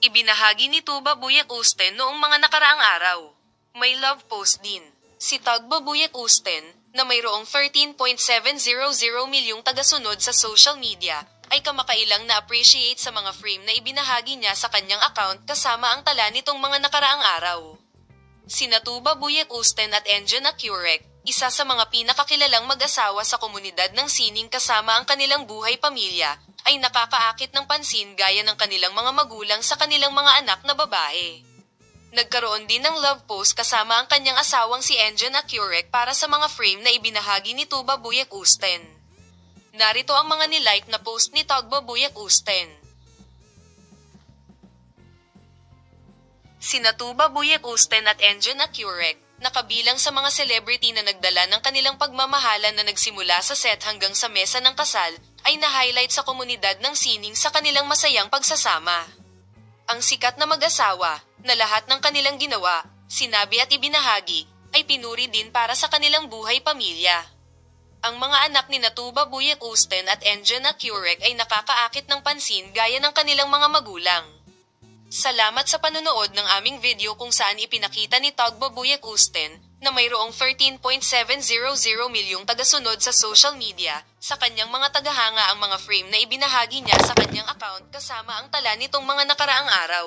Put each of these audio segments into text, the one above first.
Ibinahagi ni Tuba Buyek Usten noong mga nakaraang araw. May love post din. Si Tugba Buyek Usten, na mayroong 13.700 milyong tagasunod sa social media, ay kamakailang na-appreciate sa mga frame na ibinahagi niya sa kanyang account kasama ang tala nitong mga nakaraang araw. Sina Tuba Buyek Usten at Enjan Akurek, isa sa mga pinakakilalang mag-asawa sa komunidad ng sining kasama ang kanilang buhay pamilya, ay nakakaakit ng pansin gaya ng kanilang mga magulang sa kanilang mga anak na babae. Nagkaroon din ng love post kasama ang kanyang asawang si Enjan Akurek para sa mga frame na ibinahagi ni Tuba Buyek Usten. Narito ang mga nilike na post ni Tugba Buyek Usten. Sina Tuba Buyek Usten at Enjan Akurek, nakabilang sa mga celebrity na nagdala ng kanilang pagmamahalan na nagsimula sa set hanggang sa mesa ng kasal, ay na-highlight sa komunidad ng sining sa kanilang masayang pagsasama. Ang sikat na mag-asawa, na lahat ng kanilang ginawa, sinabi at ibinahagi, ay pinuri din para sa kanilang buhay pamilya. Ang mga anak ni Tuba Buyek Usten at Enjan Akurek ay nakakaakit ng pansin gaya ng kanilang mga magulang. Salamat sa panonood ng aming video kung saan ipinakita ni Tugba Buyek Usten, na mayroong 13.700 milyong tagasunod sa social media, sa kanyang mga tagahanga ang mga frame na ibinahagi niya sa kanyang account kasama ang tala nitong mga nakaraang araw.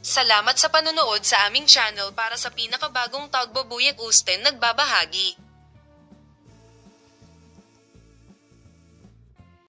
Salamat sa panonood sa aming channel. Para sa pinakabagong Tugba Buyek Usten nagbabahagi.